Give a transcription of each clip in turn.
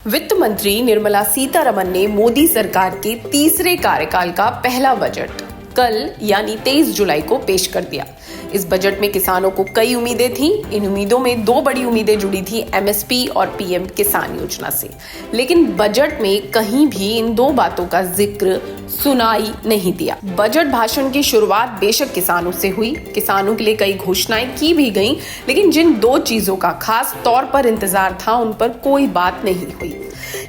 वित्त मंत्री निर्मला सीतारमण ने मोदी सरकार के तीसरे कार्यकाल का पहला बजट कल यानी 23 जुलाई को पेश कर दिया। इस बजट में किसानों को कई उम्मीदें थीं। इन उम्मीदों में दो बड़ी उम्मीदें जुड़ी थी एमएसपी और पीएम किसान योजना से, लेकिन बजट में कहीं भी इन दो बातों का जिक्र सुनाई नहीं दिया। बजट भाषण की शुरुआत बेशक किसानों से हुई, किसानों के लिए कई घोषणाएं की भी गईं, लेकिन जिन दो चीजों का खास तौर पर इंतजार था उन पर कोई बात नहीं हुई।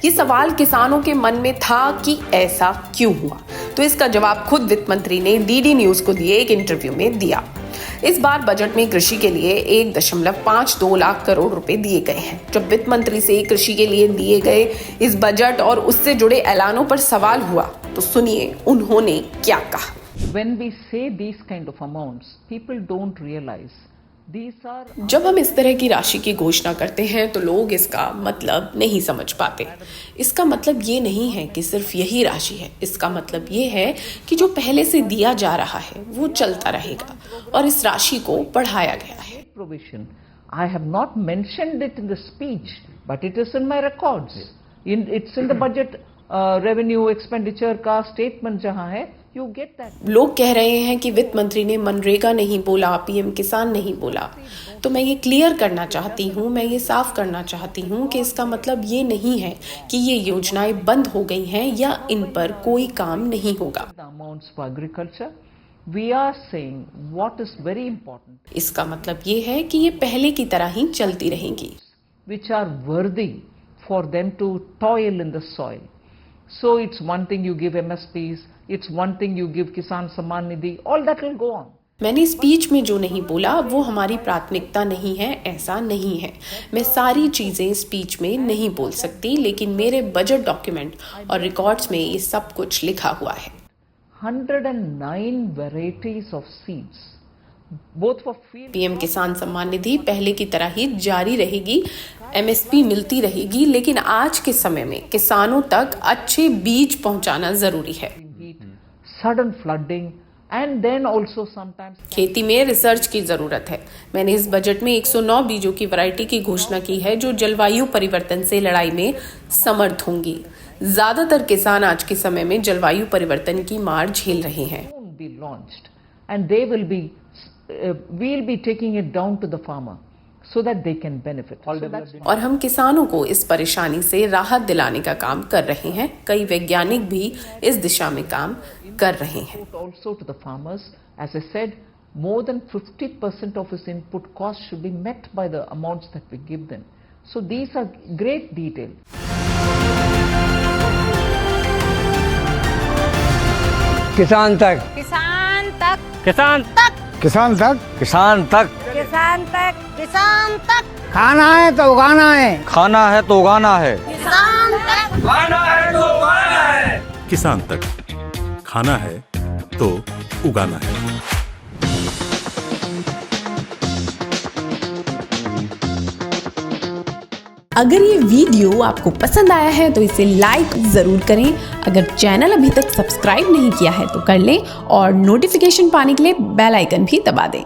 ये सवाल किसानों के मन में था कि ऐसा क्यों हुआ, तो इसका जवाब खुद वित्त मंत्री ने डीडी न्यूज को दिए एक इंटरव्यू में दिया। इस बार बजट में कृषि के लिए 1.52 लाख करोड़ रुपए दिए गए हैं। जब वित्त मंत्री से कृषि के लिए दिए गए इस बजट और उससे जुड़े ऐलानों पर सवाल हुआ, तो सुनिए उन्होंने क्या कहा। When we say these kind of amounts, people don't realize these are. जब हम इस तरह की राशि की घोषणा करते हैं तो लोग इसका मतलब नहीं समझ पाते। इसका मतलब ये नहीं है कि सिर्फ यही राशि है। इसका मतलब ये है कि जो पहले से दिया जा रहा है वो चलता रहेगा और इस राशि को बढ़ाया गया है। Provision. I have not mentioned it in the speech, but it is in my records. It's in the budget revenue expenditure का statement जहाँ है, you get that. लोग कह रहे हैं कि वित्त मंत्री ने मनरेगा नहीं बोला, पीएम किसान नहीं बोला, तो मैं ये क्लियर करना चाहती हूँ, मैं ये साफ करना चाहती हूँ कि इसका मतलब ये नहीं है कि ये योजनाएं बंद हो गई हैं या इन पर कोई काम नहीं होगा। The amounts for agriculture, we are saying what is very important. इसका मतलब ये है कि ये पहले की तरह ही चलती रहेंगी, Which are worthy for them to toil in the soil. So it's one thing you give MSPs, it's one thing you give Kisan Samman Nidhi, all that will go on. मैंने स्पीच में जो नहीं बोला वो हमारी प्राथमिकता नहीं है, ऐसा नहीं है। मैं सारी चीजें स्पीच में नहीं बोल सकती, लेकिन मेरे बजट डॉक्यूमेंट और रिकॉर्ड्स में ये सब कुछ लिखा हुआ है। 109 varieties of seeds, both for field. PM किसान सम्मान निधि पहले की तरह ही जारी रहेगी, एमएसपी मिलती रहेगी, लेकिन आज के समय में किसानों तक अच्छे बीज पहुंचाना जरूरी है। Sudden flooding and then also sometimes. खेती में रिसर्च की जरूरत है। मैंने इस बजट में 109 बीजों की वैरायटी की घोषणा की है जो जलवायु परिवर्तन से लड़ाई में समर्थ होंगी। ज्यादातर किसान आज के समय में जलवायु परिवर्तन की मार झेल रहे हैं। Be launched and they will be we'll be taking it down to the farmer so that they can benefit. और हम किसानों को इस परेशानी से राहत दिलाने का काम कर रहे हैं। कई वैज्ञानिक भी इस दिशा में काम कर रहे हैं। Also to the farmers, as I said, more than 50% of his input cost should be met by the amounts that we give them. So these are great details. किसान तक, किसान तक, किसान तक, किसान तक, किसान तक, किसान तक, किसान तक, खाना है तो उगाना है, खाना है तो उगाना है, किसान तक, खाना है तो उगाना है, किसान तक, खाना है तो उगाना है। अगर ये वीडियो आपको पसंद आया है तो इसे लाइक जरूर करें। अगर चैनल अभी तक सब्सक्राइब नहीं किया है तो कर लें और नोटिफिकेशन पाने के लिए बेल आइकन भी दबा दें।